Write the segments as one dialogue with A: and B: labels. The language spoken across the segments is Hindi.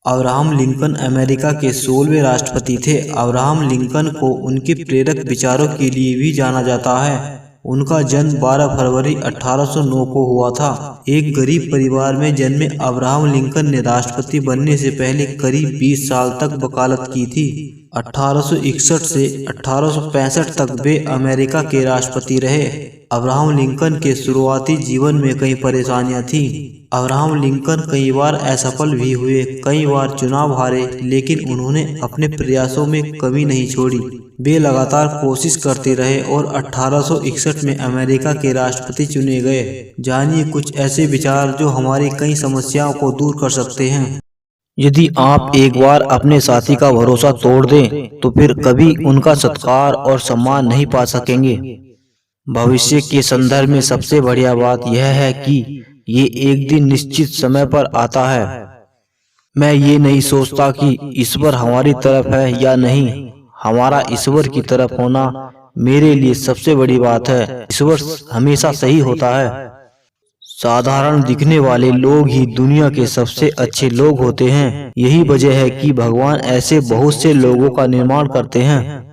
A: अब्राहम लिंकन अमेरिका के 16वें राष्ट्रपति थे। अब्राहम लिंकन को उनके प्रेरक विचारों के लिए भी जाना जाता है। उनका जन्म 12 फरवरी 1809 को हुआ था। एक गरीब परिवार में जन्मे अब्राहम लिंकन ने राष्ट्रपति बनने से पहले करीब 20 साल तक वकालत की थी। 1861 से 1865 तक वे अमेरिका के राष्ट्रपति रहे। अब्राहम लिंकन के शुरुआती जीवन में कई परेशानियां थीं। अब्राहम लिंकन कई बार असफल भी हुए, कई बार चुनाव हारे, लेकिन उन्होंने अपने प्रयासों में कमी नहीं छोड़ी। वे लगातार कोशिश करते रहे और 1861 में अमेरिका के राष्ट्रपति चुने गए। जानिए कुछ ऐसे विचार जो हमारी कई समस्याओं को दूर कर सकते हैं।
B: यदि आप एक बार अपने साथी का भरोसा तोड़ दें तो फिर कभी उनका सत्कार और सम्मान नहीं पा सकेंगे। भविष्य के संदर्भ में सबसे बढ़िया बात यह है कि ये एक दिन निश्चित समय पर आता है। मैं ये नहीं सोचता कि ईश्वर हमारी तरफ है या नहीं। हमारा ईश्वर की तरफ होना मेरे लिए सबसे बड़ी बात है। ईश्वर हमेशा सही होता है। साधारण दिखने वाले लोग ही दुनिया के सबसे अच्छे लोग होते हैं। यही वजह है कि भगवान ऐसे बहुत से लोगों का निर्माण करते हैं।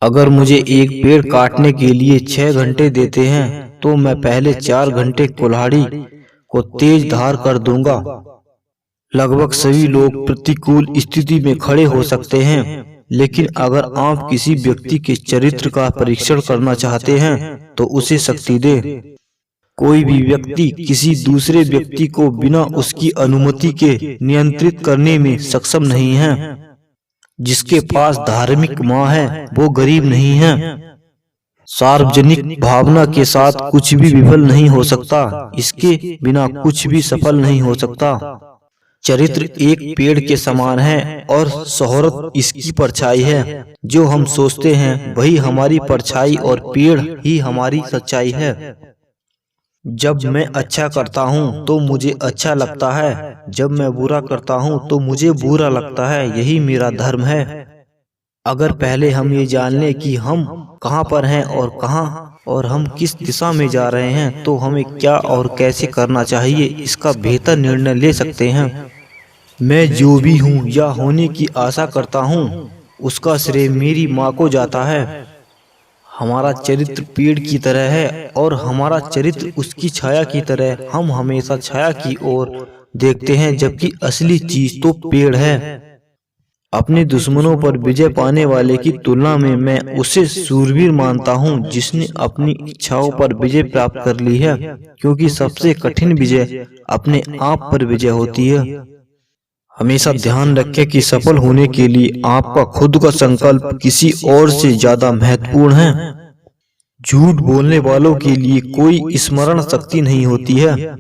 B: अगर मुझे एक पेड़ काटने के लिए 6 घंटे देते हैं तो मैं पहले 4 घंटे कुल्हाड़ी को तेज धार कर दूंगा। लगभग सभी लोग प्रतिकूल स्थिति में खड़े हो सकते हैं, लेकिन अगर आप किसी व्यक्ति के चरित्र का परीक्षण करना चाहते हैं तो उसे शक्ति दे। कोई भी व्यक्ति किसी दूसरे व्यक्ति को बिना उसकी अनुमति के नियंत्रित करने में सक्षम नहीं है। जिसके पास धार्मिक माँ है वो गरीब नहीं है। सार्वजनिक भावना के साथ कुछ भी विफल नहीं हो सकता। इसके बिना कुछ भी सफल नहीं हो सकता। चरित्र एक पेड़ के समान है और शोहरत इसकी परछाई है। जो हम सोचते हैं वही हमारी परछाई और पेड़ ही हमारी सच्चाई है। जब मैं अच्छा करता हूँ तो मुझे अच्छा लगता है, जब मैं बुरा करता हूँ तो मुझे बुरा लगता है। यही मेरा धर्म है। अगर पहले हम ये जान लें कि हम कहाँ पर हैं और हम किस दिशा में जा रहे हैं तो हमें क्या और कैसे करना चाहिए इसका बेहतर निर्णय ले सकते हैं। मैं जो भी हूँ या होने की आशा करता हूँ उसका श्रेय मेरी माँ को जाता है। हमारा चरित्र पेड़ की तरह है और हमारा चरित्र उसकी छाया की तरह। हम हमेशा छाया की ओर देखते हैं जबकि असली चीज तो पेड़ है। अपने दुश्मनों पर विजय पाने वाले की तुलना में मैं उसे सूरवीर मानता हूँ जिसने अपनी इच्छाओं पर विजय प्राप्त कर ली है, क्योंकि सबसे कठिन विजय अपने आप पर विजय होती है। हमेशा ध्यान रखें कि सफल होने के लिए आपका खुद का संकल्प किसी और से ज्यादा महत्वपूर्ण है। झूठ बोलने वालों के लिए कोई स्मरण शक्ति नहीं होती है।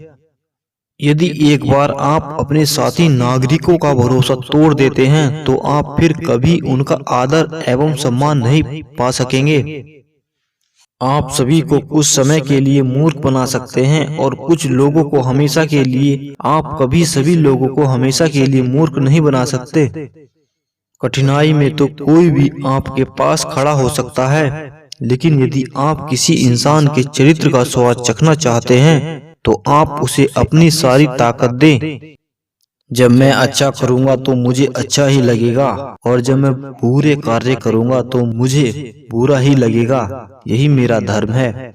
B: यदि एक बार आप अपने साथी नागरिकों का भरोसा तोड़ देते हैं तो आप फिर कभी उनका आदर एवं सम्मान नहीं पा सकेंगे। आप सभी को कुछ समय के लिए मूर्ख बना सकते हैं और कुछ लोगों को हमेशा के लिए। आप कभी सभी लोगों को हमेशा के लिए मूर्ख नहीं बना सकते। कठिनाई में तो कोई भी आपके पास खड़ा हो सकता है, लेकिन यदि आप किसी इंसान के चरित्र का स्वाद चखना चाहते हैं तो आप उसे अपनी सारी ताकत दें। जब मैं अच्छा करूंगा तो मुझे अच्छा ही लगेगा और जब मैं बुरे कार्य करूंगा तो मुझे बुरा ही लगेगा। यही मेरा धर्म है।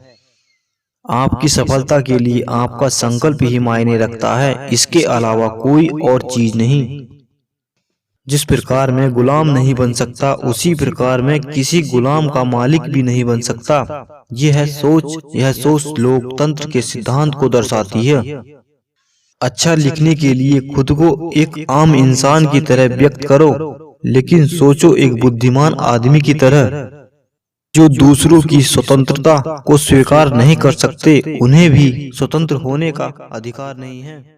B: आपकी सफलता के लिए आपका संकल्प ही मायने रखता है, इसके अलावा कोई और चीज नहीं। जिस प्रकार मैं गुलाम नहीं बन सकता उसी प्रकार मैं किसी गुलाम का मालिक भी नहीं बन सकता। यह सोच लोकतंत्र के सिद्धांत को दर्शाती है। अच्छा लिखने के लिए खुद को एक आम इंसान की तरह व्यक्त करो, लेकिन सोचो एक बुद्धिमान आदमी की तरह। जो दूसरों की स्वतंत्रता को स्वीकार नहीं कर सकते उन्हें भी स्वतंत्र होने का अधिकार नहीं है।